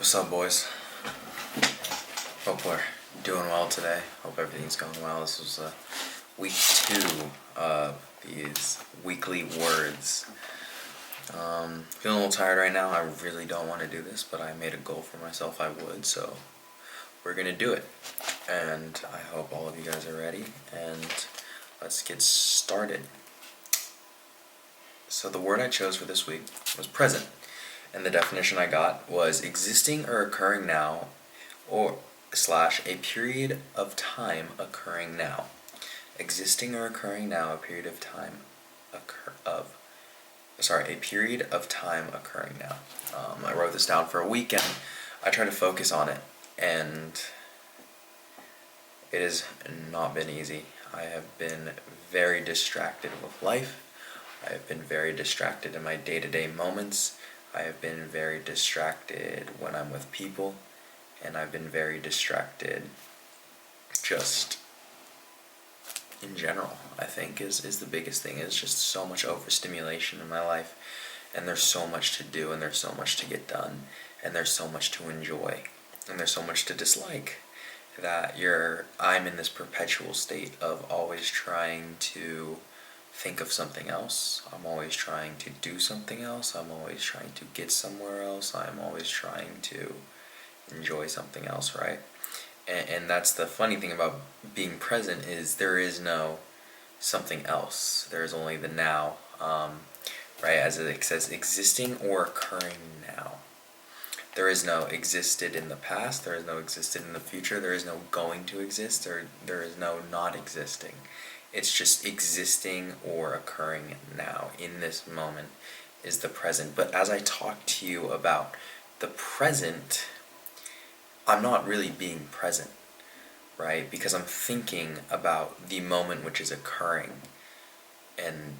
What's up, boys? Hope we're doing well today. Hope everything's going well. This was week 2 of these weekly words. Feeling a little tired right now. I really don't want to do this, but I made a goal for myself I would, so we're gonna do it. And I hope all of you guys are ready, and let's get started. So the word I chose for this week was present. And the definition I got was existing or occurring now, or / a period of time occurring now. Existing or occurring now, a period of time a period of time occurring now. I wrote this down for a week and I tried to focus on it, and it has not been easy. I have been very distracted with life. I have been very distracted in my day-to-day moments. I have been very distracted when I'm with people, and I've been very distracted just in general, I think is the biggest thing. Is just so much overstimulation in my life, and there's so much to do, and there's so much to get done, and there's so much to enjoy, and there's so much to dislike, that I'm in this perpetual state of always trying to think of something else. I'm always trying to do something else. I'm always trying to get somewhere else. I'm always trying to enjoy something else, right? And that's the funny thing about being present, is there is no something else. There is only the now, right? As it says, existing or occurring now. There is no existed in the past. There is no existed in the future. There is no going to exist, or there is no not existing. It's just existing or occurring now. In this moment is the present. But as I talk to you about the present, I'm not really being present, right? Because I'm thinking about the moment which is occurring. And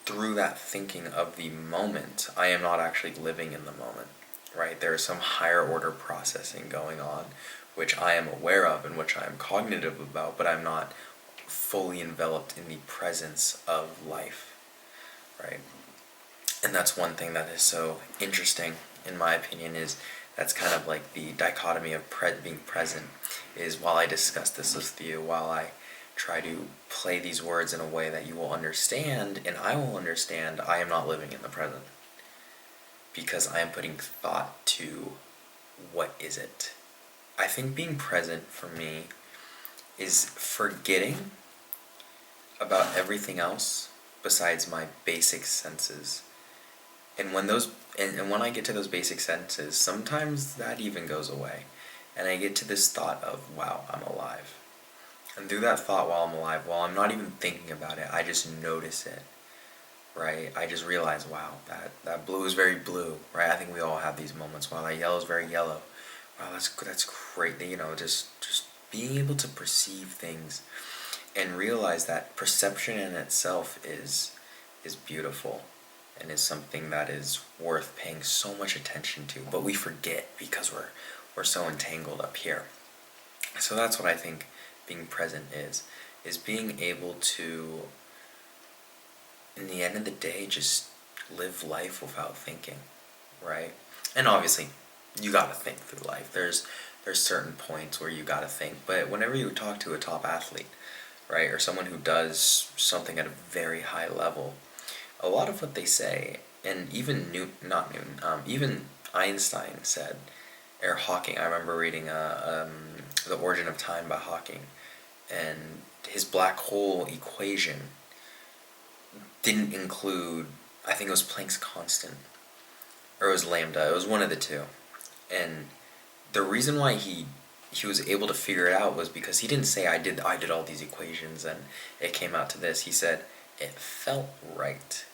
through that thinking of the moment, I am not actually living in the moment, right? There is some higher order processing going on, which I am aware of and which I am cognitive about, but I'm not fully enveloped in the presence of life, right? And that's one thing that is so interesting, in my opinion, is that's kind of like the dichotomy of being present, is while I discuss this with you, while I try to play these words in a way that you will understand, and I will understand, I am not living in the present. Because I am putting thought to what is it. I think being present for me is forgetting about everything else besides my basic senses. And when when I get to those basic senses, sometimes that even goes away. And I get to this thought of, wow, I'm alive. And through that thought, while I'm alive, while I'm not even thinking about it, I just notice it, right? I just realize, wow, that blue is very blue, right? I think we all have these moments. Wow, that yellow is very yellow. Wow, that's great. Just being able to perceive things and realize that perception in itself is beautiful, and is something that is worth paying so much attention to, but we forget because we're so entangled up here. So that's what I think being present is being able to, in the end of the day, just live life without thinking, right? And obviously, you gotta think through life. There's certain points where you gotta think, but whenever you talk to a top athlete, right, or someone who does something at a very high level, a lot of what they say, and even even Einstein said, or Hawking. I remember reading The Origin of Time by Hawking, and his black hole equation didn't include, I think it was Planck's constant, or it was lambda. It was one of the two, and the reason why he was able to figure it out was because he didn't say I did all these equations and it came out to this. He said it felt right.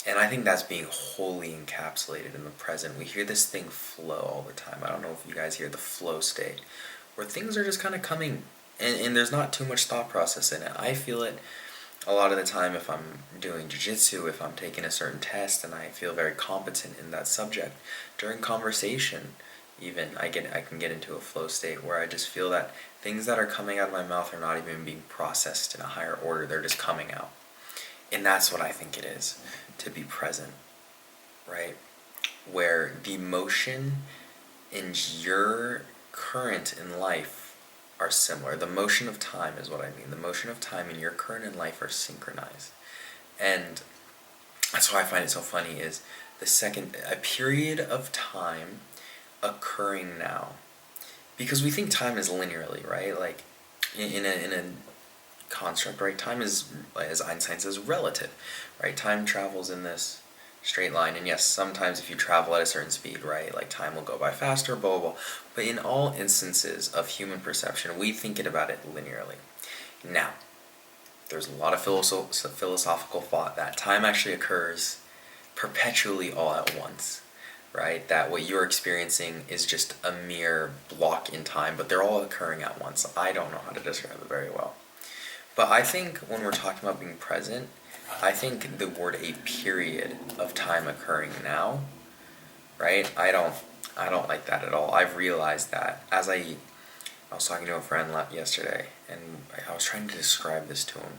And I think that's being wholly encapsulated in the present. We hear this thing flow all the time. I don't know if you guys hear the flow state, where things are just kind of coming, and there's not too much thought process in it. I feel it a lot of the time if I'm doing jiu-jitsu, if I'm taking a certain test and I feel very competent in that subject. During conversation, even, I can get into a flow state where I just feel that things that are coming out of my mouth are not even being processed in a higher order. They're just coming out. And that's what I think it is, to be present, right? where the motion in your current in life are similar. The motion of time is what I mean. The motion of time in your current in life are synchronized. And that's why I find it so funny is a period of time occurring now. Because we think time is linearly, right? Like in a construct, right? Time is, as Einstein says, relative, right? Time travels in this straight line, and yes, sometimes if you travel at a certain speed, right, like time will go by faster, blah, blah, blah. But in all instances of human perception, we think about it linearly. Now, there's a lot of philosophical thought that time actually occurs perpetually all at once, right? That what you're experiencing is just a mere block in time, but they're all occurring at once. I don't know how to describe it very well. But I think when we're talking about being present, I think the word a period of time occurring now, right? I don't like that at all. I've realized that as I was talking to a friend yesterday, and I was trying to describe this to him.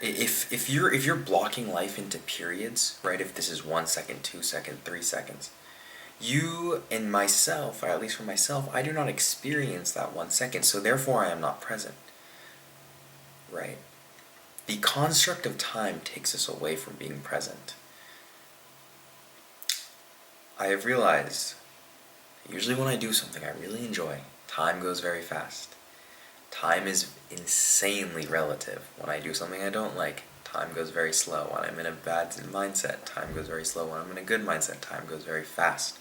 If you're blocking life into periods, right? If this is 1 second, 2 seconds, 3 seconds, you and myself, or at least for myself, I do not experience that 1 second, so therefore I am not present. Right? The construct of time takes us away from being present. I have realized, usually when I do something I really enjoy, time goes very fast. Time is insanely relative. When I do something I don't like, time goes very slow. When I'm in a bad mindset, time goes very slow. When I'm in a good mindset, time goes very fast.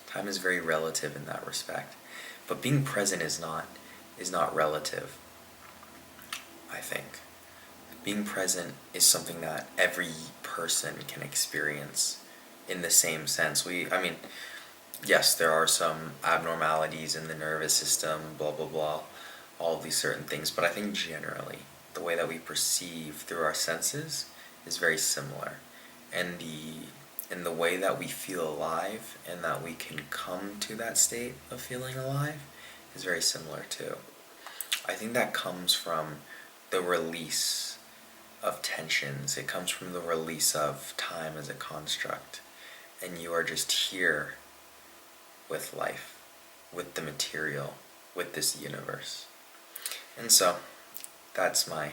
Time is very relative in that respect. But being present is not relative, I think. Being present is something that every person can experience in the same sense. Yes, there are some abnormalities in the nervous system, blah, blah, blah, all of these certain things, but I think generally the way that we perceive through our senses is very similar. And the way that we feel alive and that we can come to that state of feeling alive is very similar too. I think that comes from the release of tensions. It comes from the release of time as a construct. And you are just here with life, with the material, with this universe. And so, that's my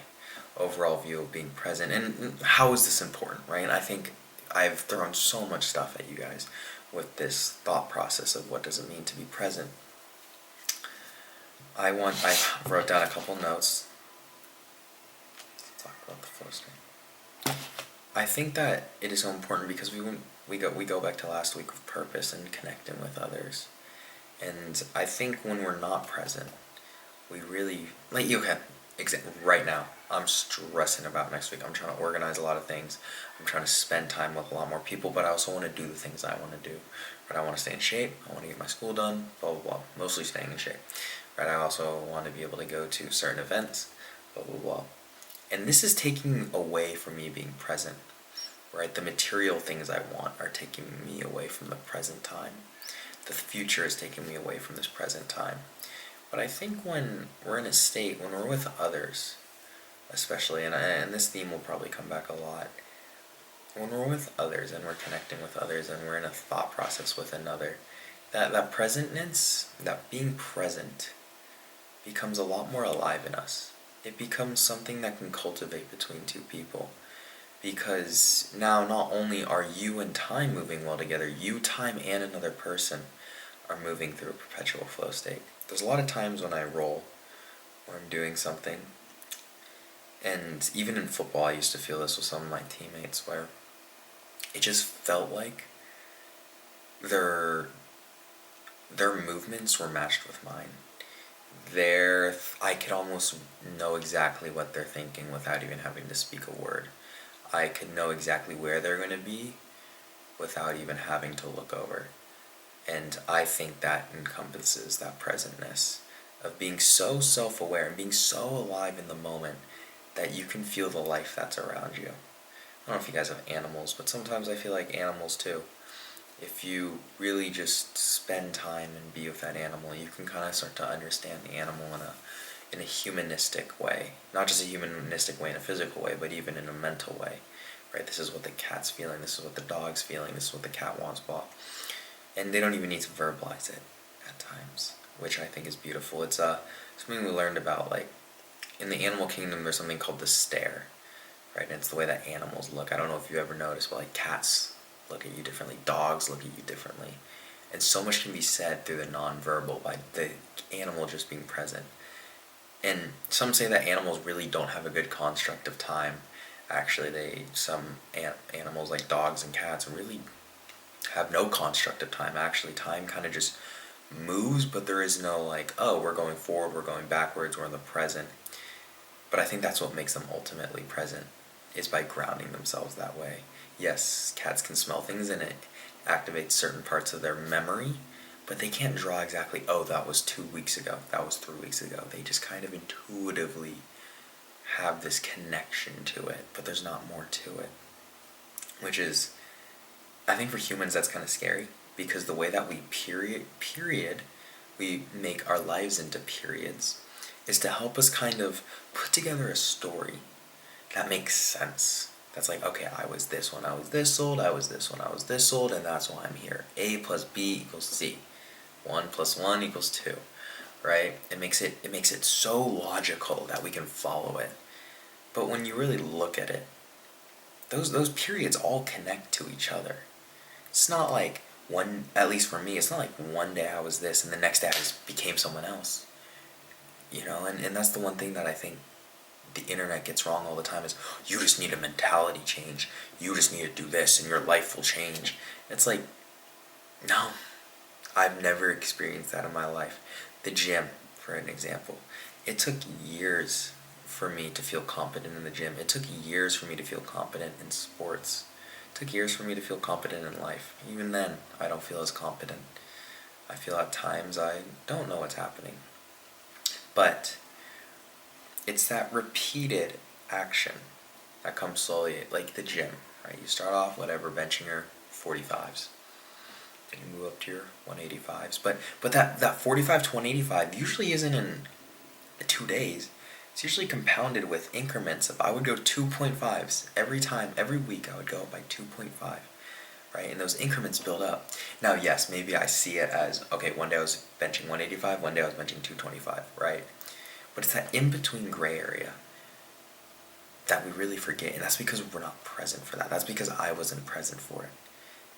overall view of being present. And how is this important, right? I think I've thrown so much stuff at you guys with this thought process of what does it mean to be present. I wrote down a couple notes. Let's talk about the flow state. I think that it is so important because we go back to last week with purpose and connecting with others. And I think when we're not present, we really, right now, I'm stressing about next week. I'm trying to organize a lot of things. I'm trying to spend time with a lot more people, but I also want to do the things I want to do. Right? I want to stay in shape. I want to get my school done, blah, blah, blah. Mostly staying in shape. Right? I also want to be able to go to certain events, blah, blah, blah. And this is taking away from me being present. Right? The material things I want are taking me away from the present time. The future is taking me away from this present time. But I think when we're in a state, when we're with others, especially, and this theme will probably come back a lot, when we're with others and we're connecting with others and we're in a thought process with another, that presentness, that being present, becomes a lot more alive in us. It becomes something that can cultivate between two people. Because now not only are you and time moving well together, you, time, and another person are moving through a perpetual flow state. There's a lot of times when I roll, or I'm doing something, and even in football I used to feel this with some of my teammates, where it just felt like their movements were matched with mine. I could almost know exactly what they're thinking without even having to speak a word. I could know exactly where they're going to be without even having to look over. And I think that encompasses that presentness of being so self-aware and being so alive in the moment that you can feel the life that's around you. I don't know if you guys have animals, but sometimes I feel like animals too. If you really just spend time and be with that animal, you can kind of start to understand the animal in a humanistic way. Not just a humanistic way in a physical way, but even in a mental way. right? This is what the cat's feeling, this is what the dog's feeling, this is what the cat wants, blah. And they don't even need to verbalize it at times, which I think is beautiful. It's something we learned about, like, in the animal kingdom, there's something called the stare, right? And it's the way that animals look. I don't know if you ever noticed, but like cats look at you differently, dogs look at you differently. And so much can be said through the nonverbal by the animal just being present. And some say that animals really don't have a good construct of time. Actually, some animals like dogs and cats really have no construct of time. Actually, time kind of just moves, but there is no like, oh, we're going forward, we're going backwards, we're in the present. But I think that's what makes them ultimately present, is by grounding themselves that way. Yes, cats can smell things and it activates certain parts of their memory, but they can't draw exactly, oh, that was 2 weeks ago, that was 3 weeks ago. They just kind of intuitively have this connection to it, but there's not more to it. Which is, I think for humans that's kind of scary, because the way that we we make our lives into periods, is to help us kind of put together a story that makes sense. That's like, okay, I was this when I was this old, I was this when I was this old, and that's why I'm here. A plus B equals C. 1 plus 1 equals 2. Right? It makes it so logical that we can follow it. But when you really look at it, those periods all connect to each other. It's not like at least for me, it's not like one day I was this and the next day I just became someone else. And that's the one thing that I think the internet gets wrong all the time is, you just need a mentality change. You just need to do this and your life will change. It's like, no. I've never experienced that in my life. The gym, for an example. It took years for me to feel competent in the gym. It took years for me to feel competent in sports. It took years for me to feel competent in life. Even then, I don't feel as competent. I feel at times I don't know what's happening. But it's that repeated action that comes slowly, like the gym, right? You start off, whatever, benching your 45s. Then you move up to your 185s. But that 45 to 185 usually isn't in 2 days. It's usually compounded with increments of, I would go 2.5s every time, every week I would go by 2.5, right? And those increments build up. Now, yes, maybe I see it as, okay, one day I was benching 185, one day I was benching 225, right? But it's that in-between gray area that we really forget, and that's because we're not present for that. That's because I wasn't present for it,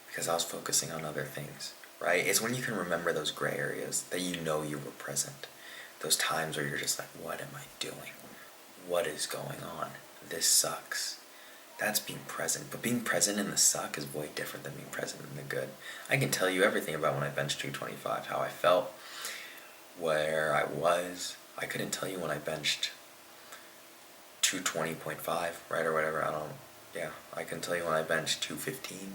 because I was focusing on other things, right? It's when you can remember those gray areas that you know you were present. Those times where you're just like, what am I doing? What is going on? This sucks. That's being present. But being present in the suck is way different than being present in the good. I can tell you everything about when I benched 225, how I felt, where I was. I couldn't tell you when I benched 220.5, right, or whatever. I couldn't tell you when I benched 215,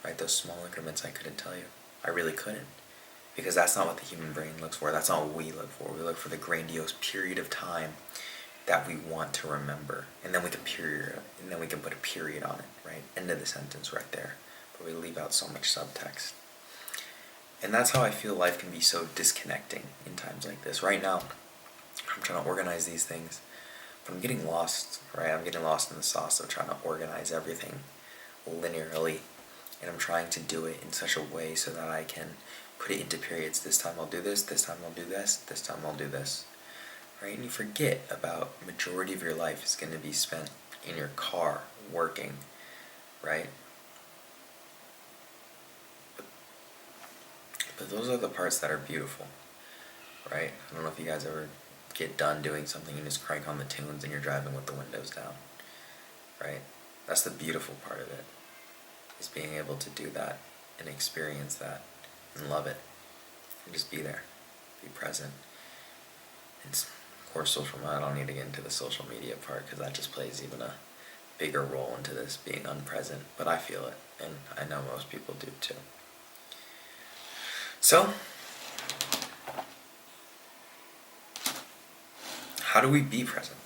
right? Those small increments, I couldn't tell you. I really couldn't. Because that's not what the human brain looks for. That's not what we look for. We look for the grandiose period of time that we want to remember. And then we can put a period on it, right? End of the sentence right there. But we leave out so much subtext. And that's how I feel life can be so disconnecting in times like this. Right now, I'm trying to organize these things, but I'm getting lost, right? I'm getting lost in the sauce of trying to organize everything linearly, and I'm trying to do it in such a way so that I can put it into periods. This time I'll do this time I'll do this time I'll do this, right? And you forget about majority of your life is going to be spent in your car, working, right? But those are the parts that are beautiful, right? I don't know if you guys ever get done doing something and just crank on the tunes and you're driving with the windows down, right? That's the beautiful part of it, is being able to do that and experience that and love it and just be there, be present. It's, of course, I don't need to get into the social media part because that just plays even a bigger role into this being unpresent, but I feel it, and I know most people do too. So, how do we be present?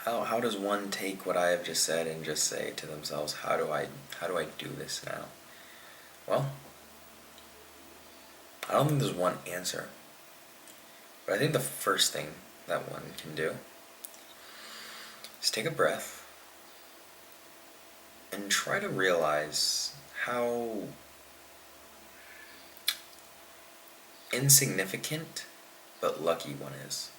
How does one take what I have just said and just say to themselves, how do I do this now? Well, I don't think there's one answer, but I think the first thing that one can do is take a breath and try to realize how insignificant but lucky one is.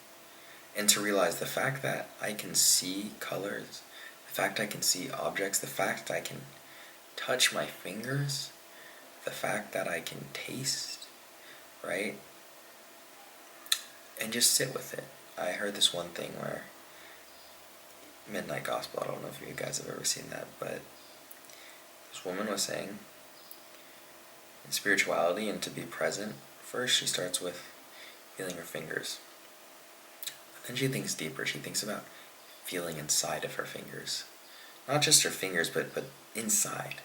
And to realize the fact that I can see colors, the fact I can see objects, the fact I can touch my fingers, the fact that I can taste, right? And just sit with it. I heard this one thing where Midnight Gospel, I don't know if you guys have ever seen that, but this woman was saying in spirituality and to be present, first she starts with feeling her fingers. Then she thinks deeper. She thinks about feeling inside of her fingers. Not just her fingers, but inside.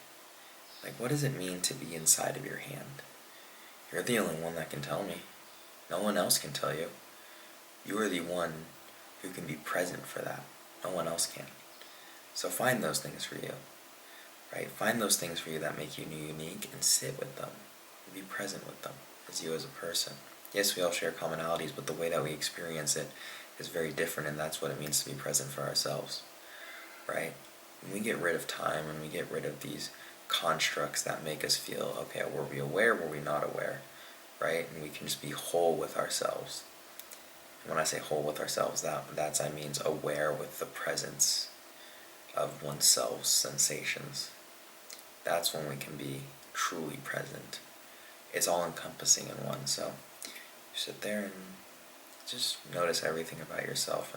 Like, what does it mean to be inside of your hand? You're the only one that can tell me. No one else can tell you. You are the one who can be present for that. No one else can. So find those things for you, right? Find those things for you that make you unique and sit with them. And be present with them as you as a person. Yes, we all share commonalities, but the way that we experience it is very different, and that's what it means to be present for ourselves, right? When we get rid of time and we get rid of these constructs that make us feel, okay, were we aware, were we not aware, right? And we can just be whole with ourselves. And when I say whole with ourselves, I means aware with the presence of oneself's sensations. That's when we can be truly present. It's all encompassing in one. So you sit there and just notice everything about yourself,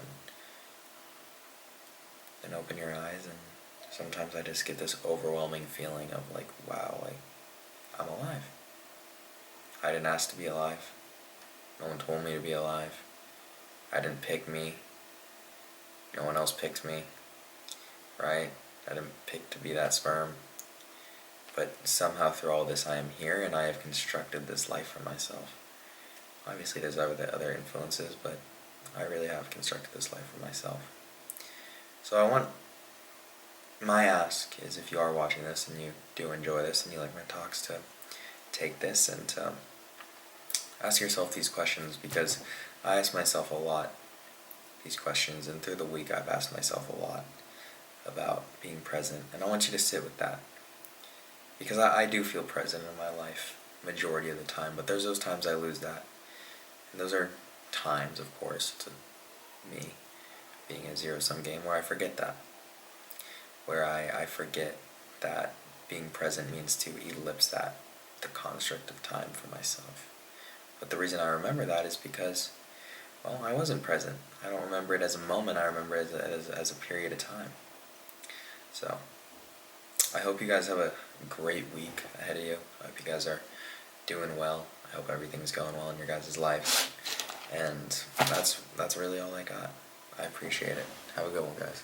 and open your eyes, and sometimes I just get this overwhelming feeling of like, wow, like, I'm alive. I didn't ask to be alive. No one told me to be alive. I didn't pick me. No one else picked me, right? I didn't pick to be that sperm. But somehow through all this I am here, and I have constructed this life for myself. Obviously there's other influences, but I really have constructed this life for myself. So my ask is, if you are watching this and you do enjoy this and you like my talks, to take this and to ask yourself these questions, because I ask myself a lot these questions, and through the week I've asked myself a lot about being present, and I want you to sit with that, because I do feel present in my life majority of the time, but there's those times I lose that, and those are times, of course, to me being a zero-sum game, where I forget that, where I forget that being present means to ellipse the construct of time for myself. But the reason I remember that is because, well, I wasn't present. I don't remember it as a moment, I remember it as a period of time. So, I hope you guys have a great week ahead of you. I hope you guys are doing well. I hope everything's going well in your guys' life. And that's really all I got. I appreciate it. Have a good one, guys.